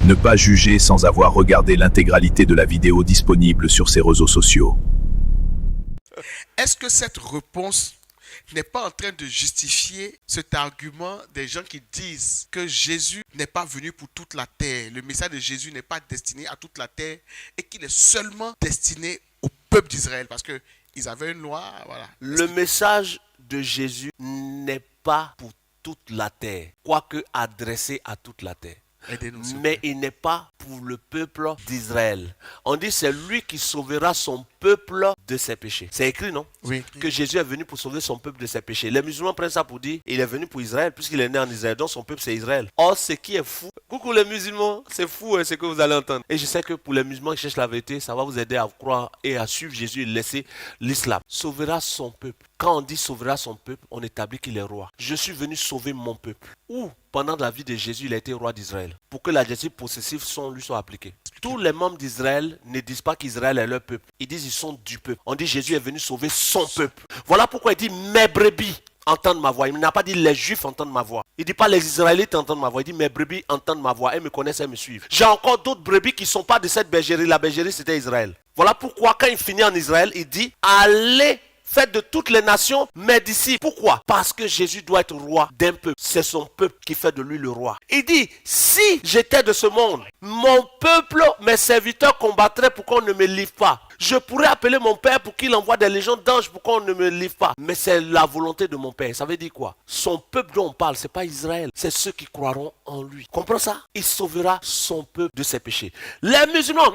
Ne pas juger sans avoir regardé l'intégralité de la vidéo disponible sur ses réseaux sociaux. Est-ce que cette réponse n'est pas en train de justifier cet argument des gens qui disent que Jésus n'est pas venu pour toute la terre, le message de Jésus n'est pas destiné à toute la terre et qu'il est seulement destiné au peuple d'Israël parce qu'ils avaient une loi, voilà. Le message de Jésus n'est pas pour toute la terre, quoique adressé à toute la terre. Aidez-nous, s'il vous Mais plaît. il n'est pas pour le peuple d'Israël. On dit c'est lui qui sauvera son peuple de ses péchés. C'est écrit, non? Oui. Que Jésus est venu pour sauver son peuple de ses péchés. Les musulmans prennent ça pour dire il est venu pour Israël puisqu'il est né en Israël. Donc son peuple c'est Israël. Or ce qui est fou, coucou les musulmans, c'est fou ce que vous allez entendre. Et je sais que pour les musulmans qui cherchent la vérité, ça va vous aider à croire et à suivre Jésus et laisser l'islam. Sauvera son peuple. Quand on dit sauvera son peuple, on établit qu'il est roi. Je suis venu sauver mon peuple. Où pendant la vie de Jésus, il a été roi d'Israël. Pour que l'adjectif possessif lui soit appliqué. Tous les membres d'Israël ne disent pas qu'Israël est leur peuple. Ils disent qu'ils sont du peuple. On dit Jésus est venu sauver son peuple. Voilà pourquoi il dit mes brebis entendent ma voix. Il n'a pas dit les juifs entendent ma voix. Il ne dit pas les Israélites entendent ma voix. Il dit mes brebis entendent ma voix. Elles me connaissent, elles me suivent. J'ai encore d'autres brebis qui ne sont pas de cette bergerie. La bergerie c'était Israël. Voilà pourquoi quand il finit en Israël, il dit allez. Faites de toutes les nations mes disciples. Pourquoi? Parce que Jésus doit être roi d'un peuple. C'est son peuple qui fait de lui le roi. Il dit, si j'étais de ce monde, mon peuple, mes serviteurs combattraient pour qu'on ne me livre pas. Je pourrais appeler mon père pour qu'il envoie des légions d'anges pour qu'on ne me livre pas. Mais c'est la volonté de mon père. Ça veut dire quoi? Son peuple dont on parle, ce n'est pas Israël. C'est ceux qui croiront en lui. Comprends ça? Il sauvera son peuple de ses péchés. Les musulmans,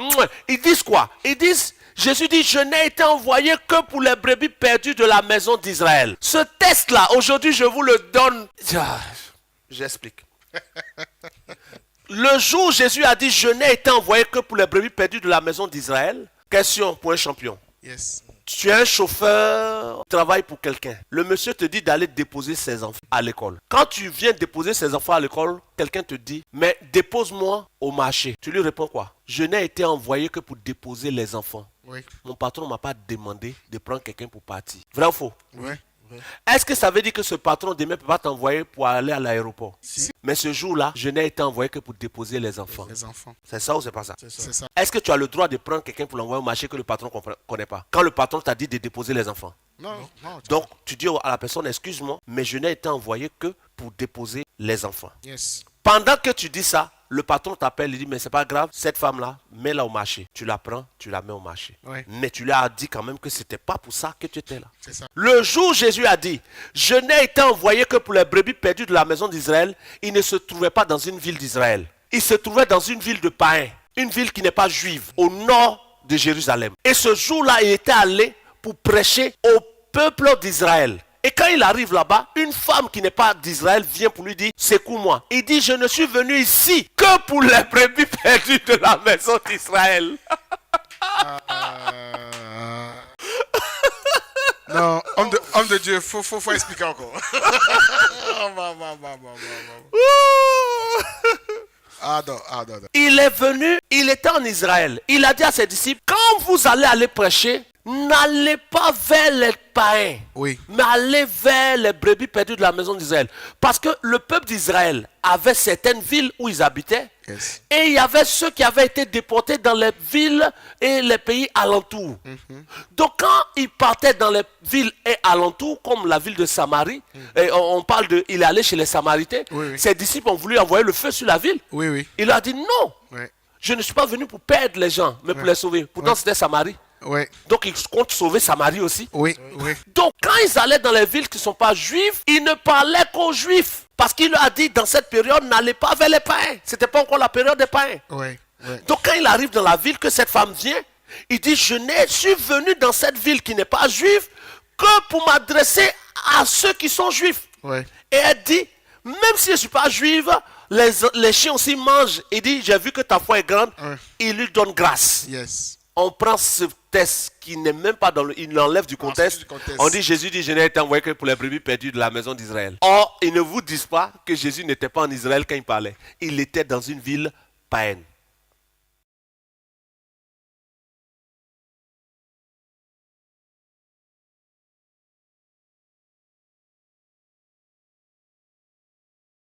ils disent quoi? Ils disent... Jésus dit, je n'ai été envoyé que pour les brebis perdues de la maison d'Israël. Ce test-là, aujourd'hui, je vous le donne. J'explique. Le jour où Jésus a dit, je n'ai été envoyé que pour les brebis perdues de la maison d'Israël. Question pour un champion. Yes. Tu es un chauffeur, tu travailles pour quelqu'un. Le monsieur te dit d'aller déposer ses enfants à l'école. Quand tu viens déposer ses enfants à l'école, quelqu'un te dit, mais dépose-moi au marché. Tu lui réponds quoi? Je n'ai été envoyé que pour déposer les enfants. Oui. Mon patron ne m'a pas demandé de prendre quelqu'un pour partir. Vrai ou faux? Oui. Est-ce que ça veut dire que ce patron demain ne peut pas t'envoyer pour aller à l'aéroport? Si. Mais ce jour-là, je n'ai été envoyé que pour déposer les enfants. Les enfants. C'est ça ou c'est pas ça? C'est ça. Est-ce que tu as le droit de prendre quelqu'un pour l'envoyer au marché que le patron ne connaît pas? Quand le patron t'a dit de déposer les enfants. Non. Donc, tu dis à la personne, excuse-moi, mais je n'ai été envoyé que pour déposer les enfants. Yes. Pendant que tu dis ça, le patron t'appelle, il dit, mais c'est pas grave, cette femme-là, mets-la au marché. Tu la prends, tu la mets au marché. Oui. Mais tu lui as dit quand même que c'était pas pour ça que tu étais là. C'est ça. Le jour où Jésus a dit, je n'ai été envoyé que pour les brebis perdues de la maison d'Israël, il ne se trouvait pas dans une ville d'Israël. Il se trouvait dans une ville de païens, une ville qui n'est pas juive, au nord de Jérusalem. Et ce jour-là, il était allé pour prêcher au peuple d'Israël. Et quand il arrive là-bas, une femme qui n'est pas d'Israël vient pour lui dire, secoue-moi. Il dit, je ne suis venu ici que pour les brebis perdues de la maison d'Israël. Non, homme de Dieu, faut expliquer encore. Non. Il est venu, il était en Israël. Il a dit à ses disciples, quand vous allez prêcher, n'allez pas vers les païens, Oui. mais allez vers les brebis perdues de la maison d'Israël. Parce que le peuple d'Israël avait certaines villes où ils habitaient. Yes. Et il y avait ceux qui avaient été déportés dans les villes et les pays alentours. Donc quand ils partaient dans les villes et alentours, comme la ville de Samarie, et on parle de, il est allé chez les Samaritains, Oui. ses disciples ont voulu envoyer le feu sur la ville. Oui. Il a dit non, Oui. je ne suis pas venu pour perdre les gens, mais pour les sauver. Pourtant c'était Samarie. Oui. Donc ils comptent sauver Samarie aussi. Oui. Donc quand ils allaient dans les villes qui ne sont pas juives, ils ne parlaient qu'aux juifs. Parce qu'il leur a dit dans cette période, n'allez pas vers les païens. Ce n'était pas encore la période des païens. Oui. Donc quand il arrive dans la ville que cette femme vient, il dit, je suis venu dans cette ville qui n'est pas juive que pour m'adresser à ceux qui sont juifs. Oui. Et elle dit, même si je ne suis pas juive, les chiens aussi mangent. Il dit, j'ai vu que ta foi est grande. Oui. Il lui donne grâce. Yes. On prend ce texte qui n'est même pas dans le... Il l'enlève du contexte. On dit, Jésus dit, je n'ai été envoyé que pour les brebis perdues de la maison d'Israël. Or, ils ne vous disent pas que Jésus n'était pas en Israël quand il parlait. Il était dans une ville païenne.